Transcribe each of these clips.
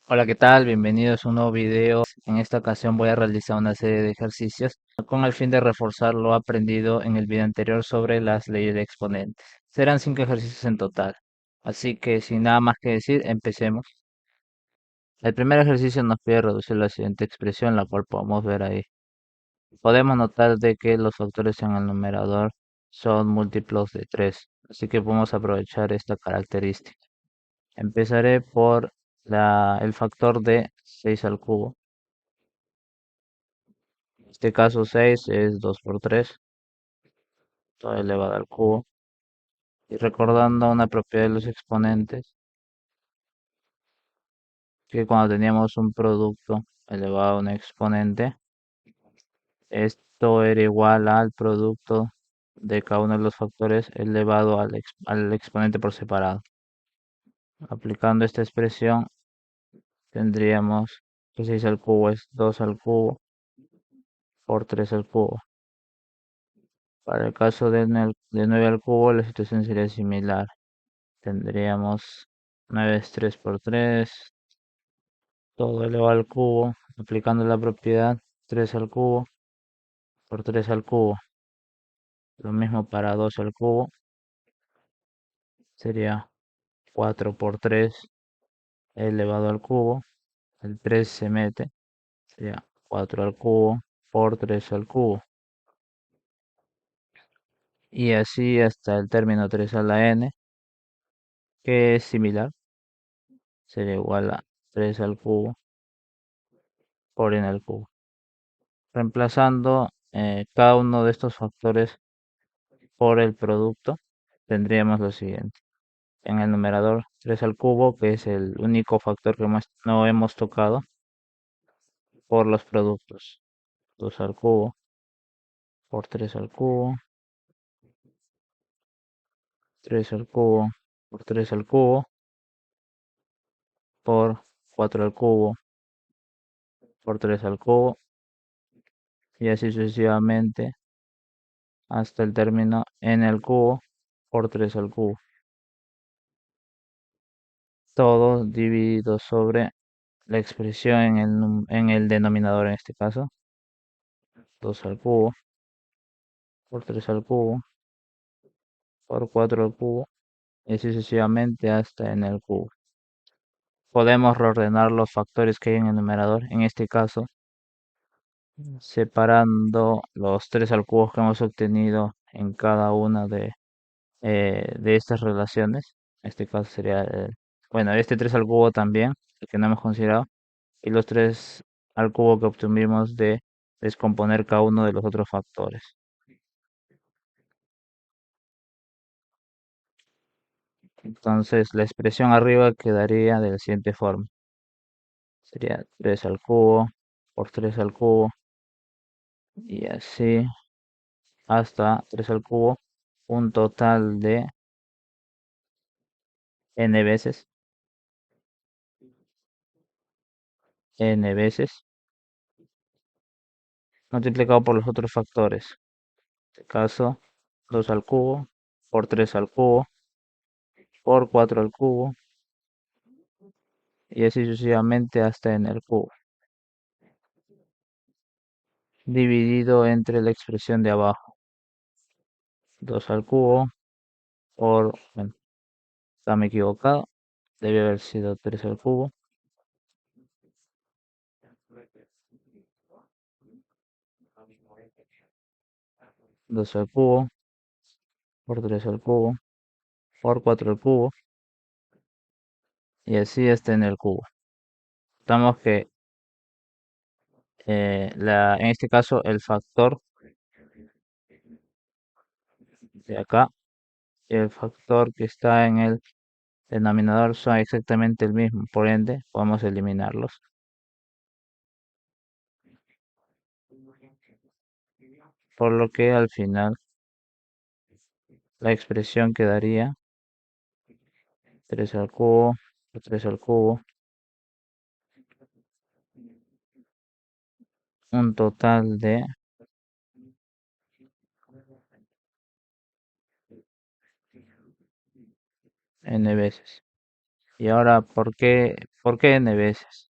Hola, ¿qué tal? Bienvenidos a un nuevo video. En esta ocasión voy a realizar una serie de ejercicios con el fin de reforzar lo aprendido en el video anterior sobre las leyes de exponentes. Serán 5 ejercicios en total. Así que sin nada más que decir, empecemos. El primer ejercicio nos pide reducir la siguiente expresión, la cual podemos ver ahí. Podemos notar de que los factores en el numerador son múltiplos de 3, así que podemos aprovechar esta característica. Empezaré por el factor de 6 al cubo. En este caso 6 es 2 por 3, todo elevado al cubo. Y recordando una propiedad de los exponentes, que cuando teníamos un producto elevado a un exponente, esto era igual al producto de cada uno de los factores elevado al exponente por separado. Aplicando esta expresión, tendríamos que 6 al cubo es 2 al cubo por 3 al cubo. Para el caso de 9 al cubo, la situación sería similar. Tendríamos 9 es 3 por 3, todo elevado al cubo, aplicando la propiedad 3 al cubo por 3 al cubo. Lo mismo para 2 al cubo, sería 4 por 3 elevado al cubo. El 3 se mete, sería 4 al cubo por 3 al cubo. Y así hasta el término 3 a la n, que es similar, sería igual a 3 al cubo por n al cubo. Reemplazando cada uno de estos factores por el producto, tendríamos lo siguiente. En el numerador 3 al cubo, que es el único factor que no hemos tocado, por los productos. 2 al cubo por 3 al cubo, 3 al cubo por 3 al cubo, por 4 al cubo por 3 al cubo, y así sucesivamente hasta el término n al cubo por 3 al cubo. Todo dividido sobre la expresión en el denominador, en este caso, 2 al cubo por 3 al cubo por 4 al cubo, y así sucesivamente hasta n al cubo. Podemos reordenar los factores que hay en el numerador, en este caso, separando los 3 al cubo que hemos obtenido en cada una de estas relaciones. En este caso sería, bueno, este 3 al cubo también, el que no hemos considerado, y los 3 al cubo que obtuvimos de descomponer cada uno de los otros factores. Entonces la expresión arriba quedaría de la siguiente forma. Sería 3 al cubo por 3 al cubo, y así hasta 3 al cubo, un total de n veces, multiplicado por los otros factores. En este caso, 2 al cubo por 3 al cubo por 4 al cubo, y así sucesivamente hasta n al cubo, dividido entre la expresión de abajo. 2 al cubo por, bueno, estaba equivocado, debe haber sido 3 al cubo. 2 al cubo por 3 al cubo por 4 al cubo, y así hasta n al cubo. Notamos que en este caso el factor de acá y el factor que está en el denominador son exactamente el mismo, por ende podemos eliminarlos. Por lo que al final la expresión quedaría 3 al cubo por 3 al cubo, un total de n veces. Y ahora, ¿por qué ¿Por qué n veces?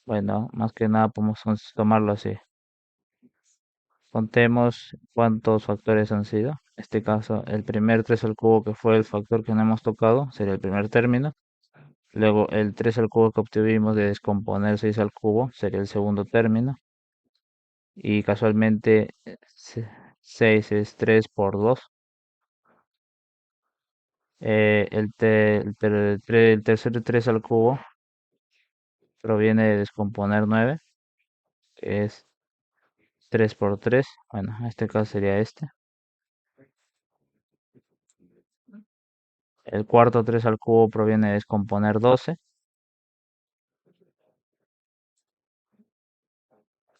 Bueno, más que nada podemos tomarlo así. Contemos cuántos factores han sido. En este caso, el primer 3 al cubo, que fue el factor que no hemos tocado, sería el primer término. Luego el 3 al cubo que obtuvimos de descomponer 6 al cubo sería el segundo término. Y casualmente 6 es 3 por 2. El tercer 3 al cubo proviene de descomponer 9, que es 3 por 3. Bueno, en este caso sería este. El cuarto 3 al cubo proviene de descomponer 12,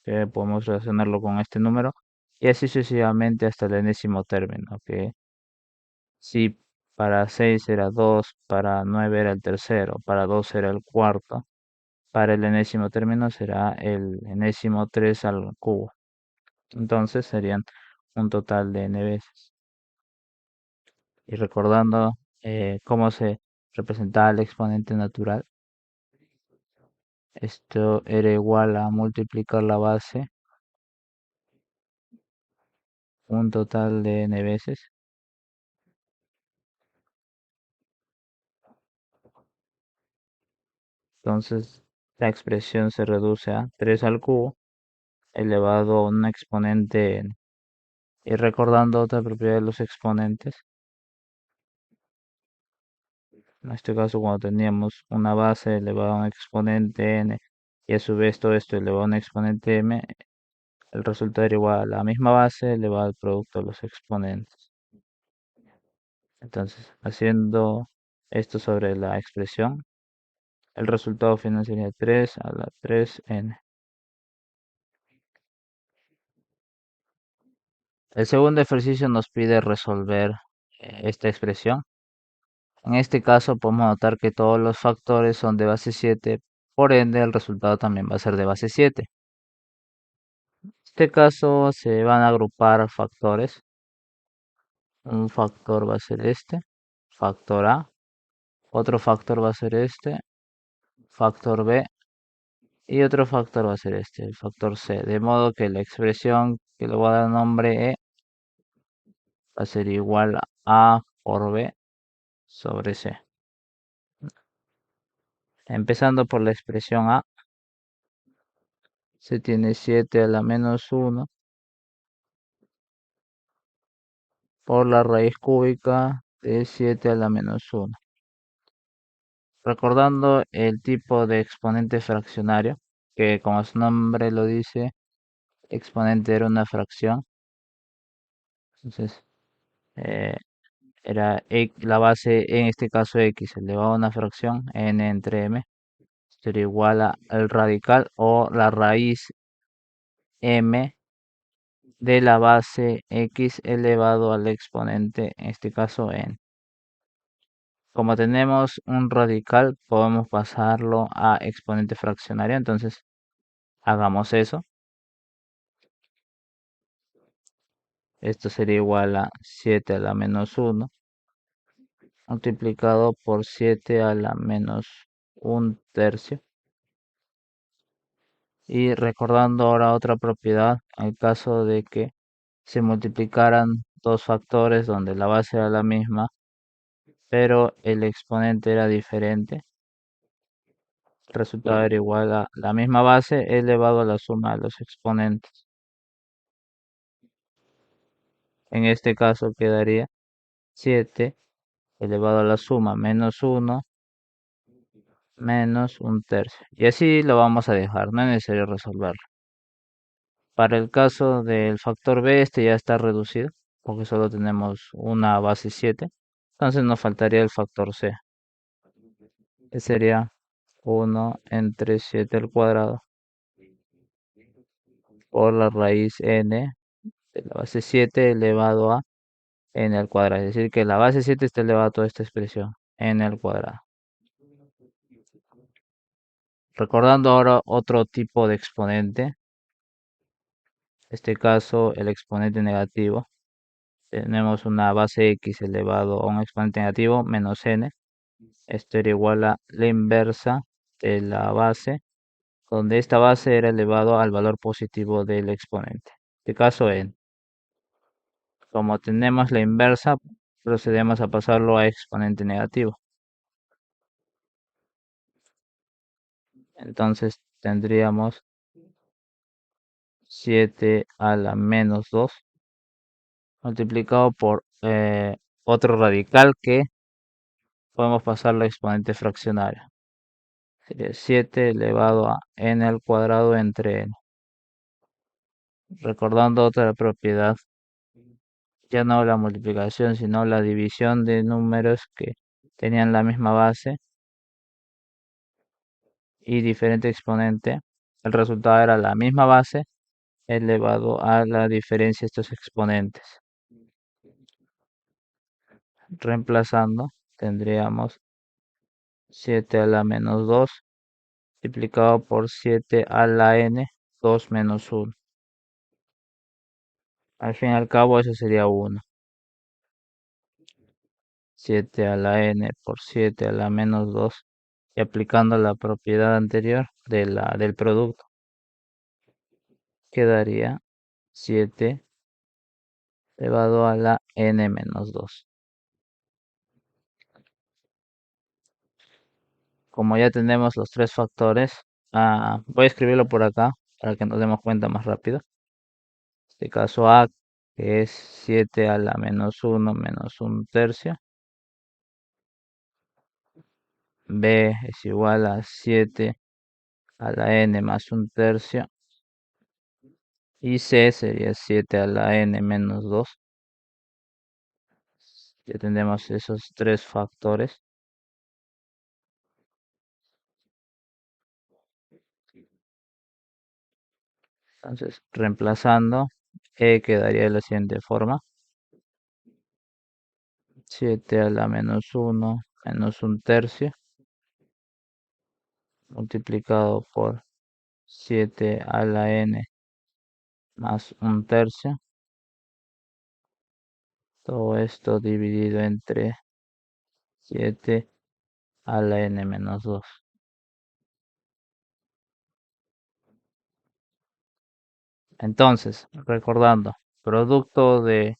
que podemos relacionarlo con este número. Y así sucesivamente hasta el enésimo término, que si para 6 era 2, para 9 era el tercero, para 2 era el cuarto, para el enésimo término será el enésimo 3 al cubo. Entonces serían un total de n veces. Y recordando cómo se representaba el exponente natural, esto era igual a multiplicar la base un total de n veces. Entonces la expresión se reduce a 3 al cubo elevado a un exponente n. Y recordando otra propiedad de los exponentes, en este caso cuando teníamos una base elevada a un exponente n y a su vez todo esto elevado a un exponente m, el resultado era igual a la misma base elevada al producto de los exponentes. Entonces, haciendo esto sobre la expresión, el resultado final sería 3 a la 3n. El segundo ejercicio nos pide resolver esta expresión. En este caso podemos notar que todos los factores son de base 7, por ende el resultado también va a ser de base 7. En este caso se van a agrupar factores. Un factor va a ser este, factor A. Otro factor va a ser este, factor B. Y otro factor va a ser este, el factor C. De modo que la expresión que le voy a dar nombre E va a ser igual a por B sobre C. Empezando por la expresión A, se tiene 7 a la menos 1 por la raíz cúbica de 7 a la menos 1. Recordando el tipo de exponente fraccionario, que como su nombre lo dice, exponente era una fracción. Entonces, eh, era la base, en este caso x, elevado a una fracción, n entre m, sería igual al radical o la raíz m de la base x elevado al exponente, en este caso n. Como tenemos un radical, podemos pasarlo a exponente fraccionario, entonces hagamos eso. Esto sería igual a 7 a la menos 1 multiplicado por 7 a la menos 1/3. Y recordando ahora otra propiedad, en el caso de que se multiplicaran dos factores donde la base era la misma, pero el exponente era diferente, el resultado era igual a la misma base elevado a la suma de los exponentes. En este caso quedaría 7 elevado a la suma menos 1 menos 1/3. Y así lo vamos a dejar, no es necesario resolverlo. Para el caso del factor B, este ya está reducido, porque solo tenemos una base 7. Entonces nos faltaría el factor C, que sería 1 entre 7 al cuadrado por la raíz n de la base 7 elevado a n al cuadrado. Es decir, que la base 7 está elevada a toda esta expresión, n al cuadrado. Recordando ahora otro tipo de exponente, en este caso el exponente negativo. Tenemos una base x elevado a un exponente negativo menos n. Esto era igual a la inversa de la base, donde esta base era elevado al valor positivo del exponente. En este caso n. Como tenemos la inversa, procedemos a pasarlo a exponente negativo. Entonces tendríamos 7 a la menos 2 multiplicado por otro radical que podemos pasarlo a exponente fraccionario. Sería 7 elevado a n al cuadrado entre n. Recordando otra propiedad, ya no la multiplicación, sino la división de números que tenían la misma base y diferente exponente. El resultado era la misma base elevado a la diferencia de estos exponentes. Reemplazando, tendríamos 7 a la menos 2 multiplicado por 7 a la n, 2 menos 1. Al fin y al cabo eso sería 1. 7 a la n por 7 a la menos 2 y aplicando la propiedad anterior del producto quedaría 7 elevado a la n menos 2. Como ya tenemos los tres factores, voy a escribirlo por acá para que nos demos cuenta más rápido. En este caso a, que es 7 a la menos 1 menos 1/3. B es igual a 7 a la n más 1/3. Y C sería 7 a la n menos 2. Ya tenemos esos tres factores. Entonces, reemplazando, E quedaría de la siguiente forma. 7 a la menos 1 menos 1/3 multiplicado por 7 a la n más 1/3. Todo esto dividido entre 7 a la n menos 2. Entonces, recordando, producto de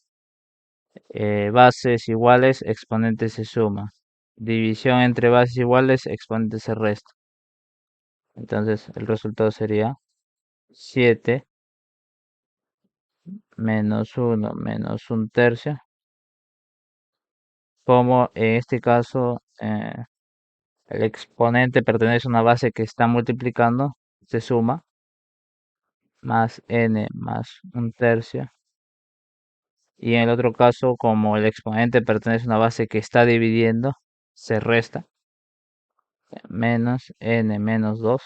bases iguales, exponentes se suman. División entre bases iguales, exponentes se restan. Entonces, el resultado sería 7 menos 1 menos 1/3. Como en este caso el exponente pertenece a una base que está multiplicando, se suma, más n más 1/3. Y en el otro caso, como el exponente pertenece a una base que está dividiendo, se resta, menos n menos 2.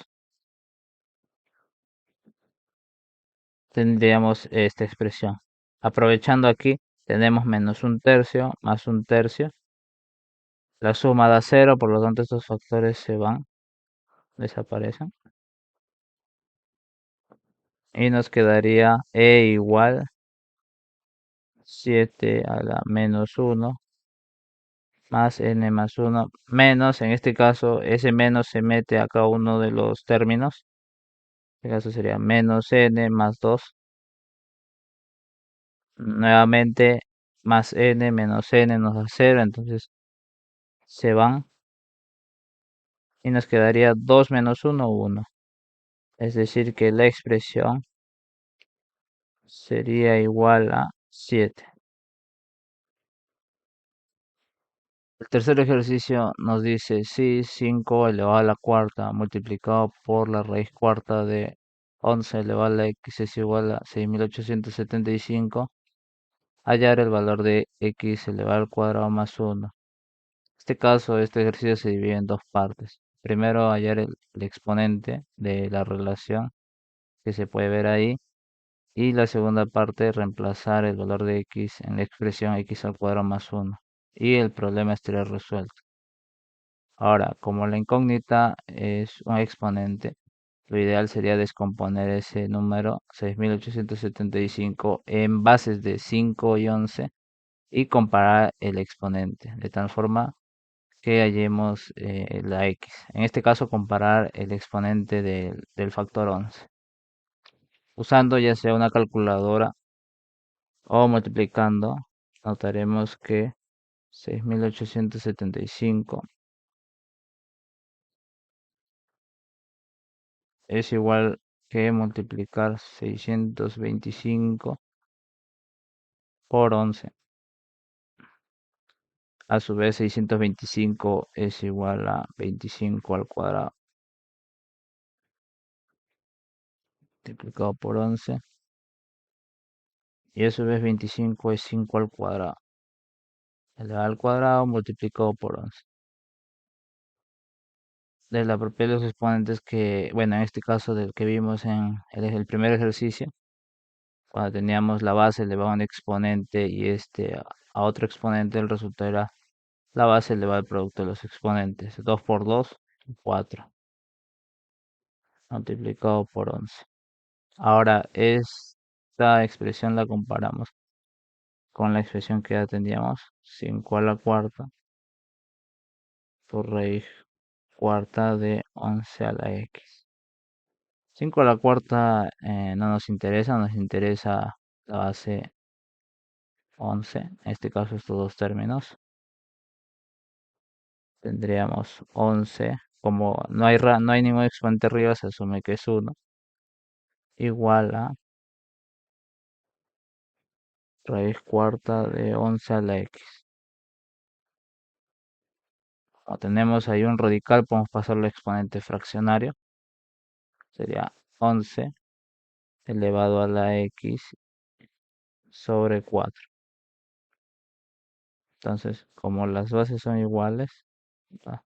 Tendríamos esta expresión. Aprovechando aquí, tenemos menos 1/3 más 1/3. La suma da 0, por lo tanto estos factores se van, desaparecen. Y nos quedaría e igual 7 a la menos 1 más n más 1 menos, en este caso ese menos se mete a cada uno de los términos. En este caso sería menos n más 2. Nuevamente más n menos n nos da 0, entonces se van. Y nos quedaría 2 menos 1, 1. Es decir que la expresión sería igual a 7. El tercer ejercicio nos dice si 5 elevado a la cuarta multiplicado por la raíz cuarta de 11 elevado a la x es igual a 6875, hallar el valor de x elevado al cuadrado más 1. En este caso, este ejercicio se divide en dos partes. Primero, hallar el exponente de la relación que se puede ver ahí. Y la segunda parte, reemplazar el valor de x en la expresión x al cuadrado más 1. Y el problema estaría resuelto. Ahora, como la incógnita es un exponente, lo ideal sería descomponer ese número 6875 en bases de 5 y 11 y comparar el exponente, de tal forma que hallemos la x. En este caso, comparar el exponente del factor 11. Usando ya sea una calculadora o multiplicando, notaremos que 6875 es igual que multiplicar 625 por 11. A su vez, 625 es igual a 25 al cuadrado multiplicado por 11. Y a su vez 25 es 5 al cuadrado elevado al cuadrado multiplicado por 11. De la propiedad de los exponentes que, bueno, en este caso del que vimos en el primer ejercicio, cuando teníamos la base elevado a un exponente y este a otro exponente, el resultado era la base elevada al producto de los exponentes. 2 por 2, 4, multiplicado por 11. Ahora, esta expresión la comparamos con la expresión que ya teníamos, 5 a la cuarta por raíz cuarta de 11 a la x. 5 a la cuarta no nos interesa la base 11, en este caso estos dos términos. Tendríamos 11, como no hay ningún exponente arriba, se asume que es 1, igual a raíz cuarta de 11 a la x. Como tenemos ahí un radical, podemos pasarlo a exponente fraccionario. Sería 11 elevado a la x sobre 4. Entonces, como las bases son iguales, ah,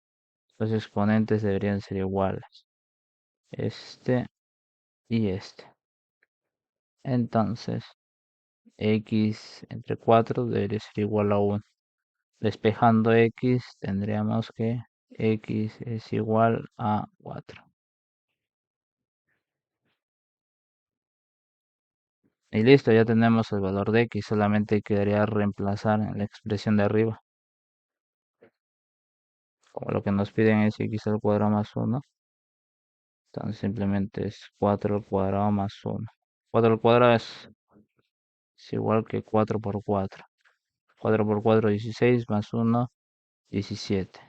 los exponentes deberían ser iguales. Este y este. Entonces, x entre 4 debería ser igual a 1. Despejando x, tendríamos que x es igual a 4. Y listo, ya tenemos el valor de x, solamente quedaría reemplazar en la expresión de arriba. Como lo que nos piden es x al cuadrado más 1, entonces simplemente es 4 al cuadrado más 1. 4 al cuadrado es igual que 4 por 4. 4 por 4, 16, más 1, 17.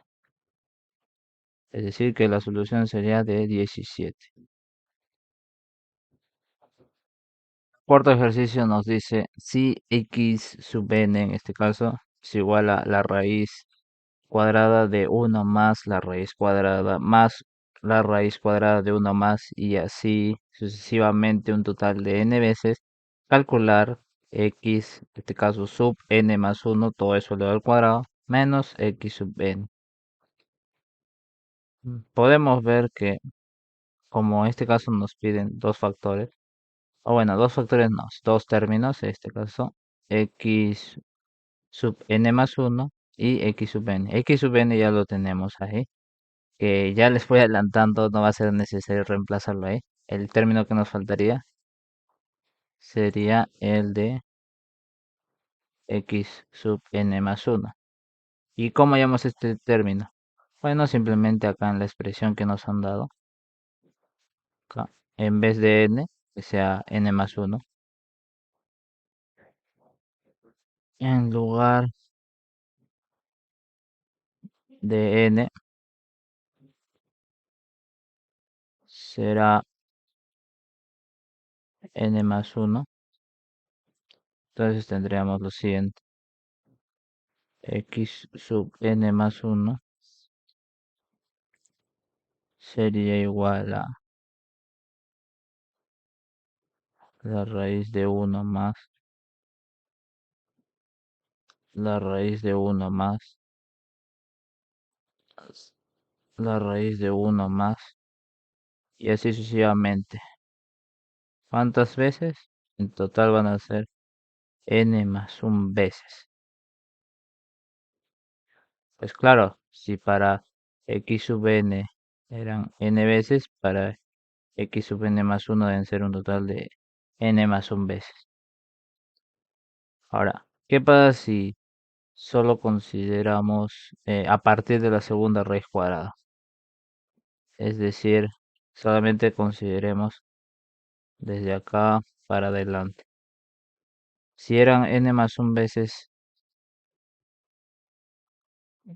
Es decir, que la solución sería de 17. Cuarto ejercicio nos dice si x sub n, en este caso, es igual a la raíz cuadrada de 1 más la raíz cuadrada más la raíz cuadrada de 1 más y así sucesivamente un total de n veces, calcular x, en este caso sub n más 1, todo eso elevado al cuadrado, menos x sub n. Podemos ver que como en este caso nos piden dos factores, o bueno, dos factores no, dos términos, en este caso, x sub n más 1 y x sub n. X sub n ya lo tenemos ahí, que ya les voy adelantando, no va a ser necesario reemplazarlo ahí. El término que nos faltaría sería el de x sub n más 1. ¿Y cómo llamamos este término? Bueno, simplemente acá en la expresión que nos han dado, acá, en vez de n, que sea n más 1, en lugar de n será n más 1. Entonces tendríamos lo siguiente. X sub n más 1 sería igual a la raíz de 1 más la raíz de 1 más la raíz de 1 más y así sucesivamente. ¿Cuántas veces? En total van a ser n más 1 veces. Pues claro, si para x sub n eran n veces, para x sub n más 1 deben ser un total de n más 1 veces. Ahora, ¿qué pasa si solo consideramos a partir de la segunda raíz cuadrada. Es decir, solamente consideremos desde acá para adelante. Si eran n más 1 veces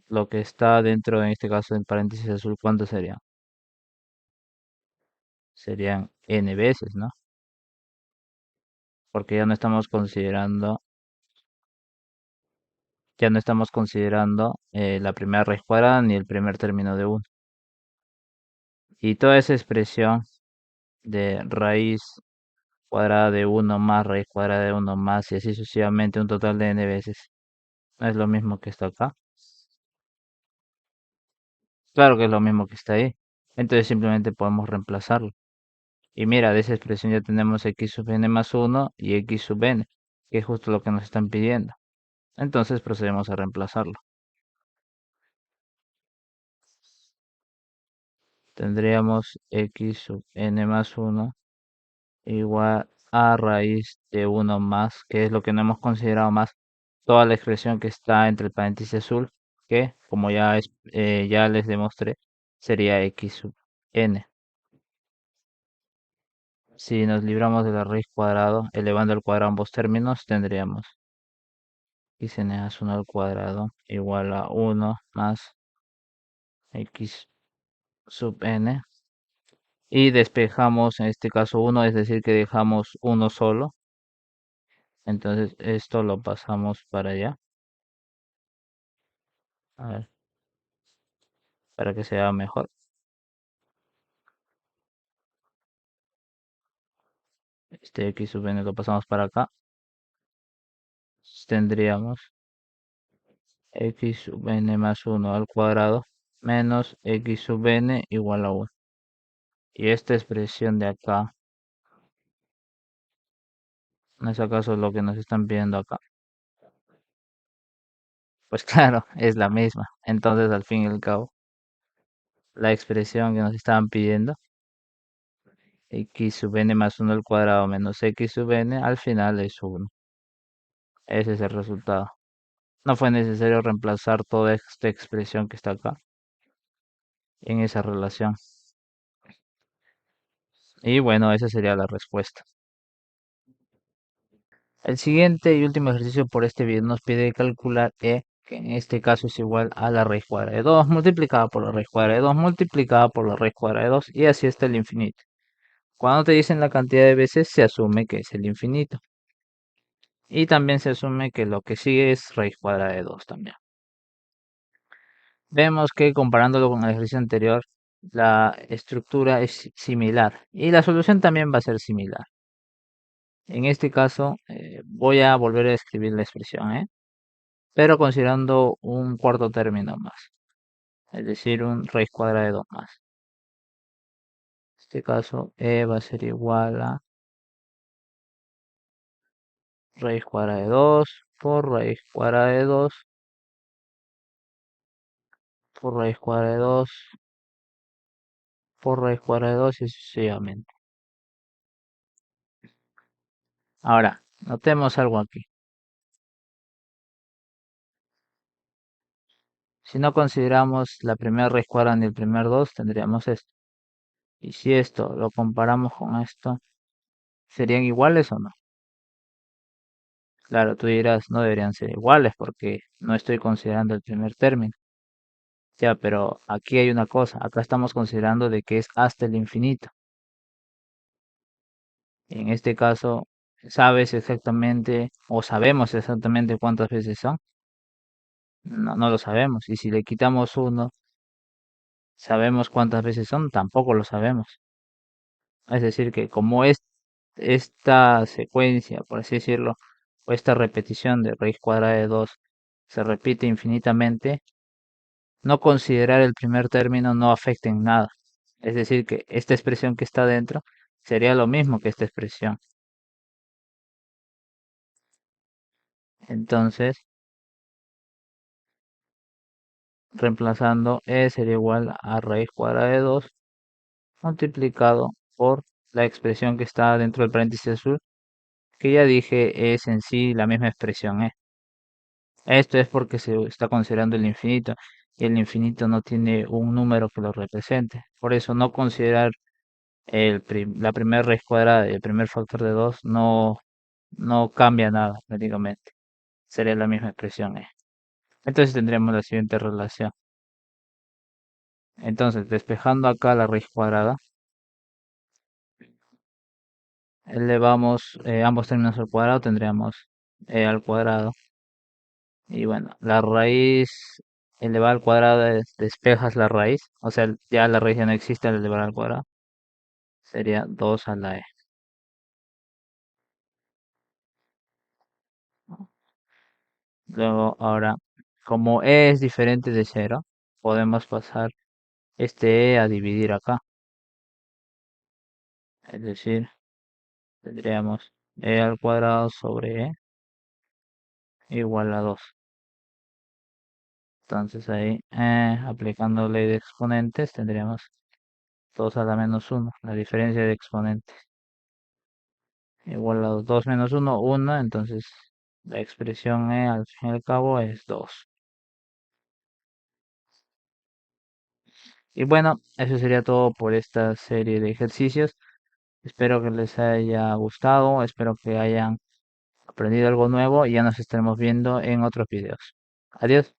lo que está dentro, en este caso en paréntesis azul, ¿cuánto sería? Serían n veces, ¿no? Porque ya no estamos considerando la primera raíz cuadrada ni el primer término de 1. Y toda esa expresión de raíz cuadrada de 1 más raíz cuadrada de 1 más y así sucesivamente un total de n veces, ¿no es lo mismo que está acá? Claro que es lo mismo que está ahí. Entonces simplemente podemos reemplazarlo. Y mira, de esa expresión ya tenemos x sub n más 1 y x sub n, que es justo lo que nos están pidiendo. Entonces procedemos a reemplazarlo. Tendríamos x sub n más 1 igual a raíz de 1 más, que es lo que no hemos considerado más, toda la expresión que está entre el paréntesis azul, que como ya les demostré, sería x sub n. Si nos libramos de la raíz cuadrado, elevando al cuadrado ambos términos, tendríamos x n más 1 al cuadrado igual a 1 más x sub n. Y despejamos en este caso 1, es decir, que dejamos uno solo. Entonces esto lo pasamos para allá. A ver, para que sea mejor. Este x sub n lo pasamos para acá. Tendríamos x sub n más 1 al cuadrado menos x sub n igual a 1. Y esta expresión de acá, ¿no es acaso lo que nos están pidiendo acá? Pues claro, es la misma. Entonces, al fin y al cabo, la expresión que nos estaban pidiendo, x sub n más 1 al cuadrado menos x sub n, al final es 1. Ese es el resultado. No fue necesario reemplazar toda esta expresión que está acá en esa relación. Y bueno, esa sería la respuesta. El siguiente y último ejercicio por este video nos pide calcular e, que en este caso es igual a la raíz cuadrada de 2 multiplicada por la raíz cuadrada de 2 multiplicada por la raíz cuadrada de 2 y así hasta el infinito. Cuando te dicen la cantidad de veces se asume que es el infinito. Y también se asume que lo que sigue es raíz cuadrada de 2 también. Vemos que comparándolo con el ejercicio anterior, la estructura es similar y la solución también va a ser similar. En este caso, voy a volver a escribir la expresión, pero considerando un cuarto término más, es decir, un raíz cuadrada de 2 más. En este caso, e va a ser igual a raíz cuadrada de 2 por raíz cuadrada de 2 por raíz cuadrada de 2 por raíz cuadrada de 2 y sucesivamente. Ahora, notemos algo aquí. Si no consideramos la primera raíz cuadrada ni el primer 2, tendríamos esto. Y si esto lo comparamos con esto, ¿serían iguales o no? Claro, tú dirás, no deberían ser iguales porque no estoy considerando el primer término. Ya, pero aquí hay una cosa, acá estamos considerando de que es hasta el infinito. En este caso, ¿sabes exactamente o sabemos exactamente cuántas veces son? No, no lo sabemos. Y si le quitamos uno, ¿sabemos cuántas veces son? Tampoco lo sabemos. Es decir, que como es esta secuencia, por así decirlo, o esta repetición de raíz cuadrada de 2 se repite infinitamente, no considerar el primer término no afecta en nada. Es decir, que esta expresión que está dentro sería lo mismo que esta expresión. Entonces, reemplazando e sería igual a raíz cuadrada de 2 multiplicado por la expresión que está dentro del paréntesis azul, que ya dije es en sí la misma expresión, Esto es porque se está considerando el infinito y el infinito no tiene un número que lo represente. Por eso no considerar la primera raíz cuadrada y el primer factor de 2 no cambia nada prácticamente. Sería la misma expresión. Entonces tendríamos la siguiente relación. Entonces, despejando acá la raíz cuadrada, elevamos ambos términos al cuadrado, tendríamos e al cuadrado. Y bueno, la raíz elevada al cuadrado despejas la raíz, o sea, ya la raíz ya no existe al elevar al cuadrado, sería 2 a la e. Luego, ahora, como e es diferente de cero, podemos pasar este e a dividir acá, es decir, tendríamos e al cuadrado sobre e igual a 2. Entonces ahí, aplicando ley de exponentes, tendríamos 2 a la menos uno, la diferencia de exponentes. Igual a 2 menos uno, 1, entonces la expresión e al fin y al cabo es 2. Y bueno, eso sería todo por esta serie de ejercicios. Espero que les haya gustado, espero que hayan aprendido algo nuevo y ya nos estaremos viendo en otros videos. Adiós.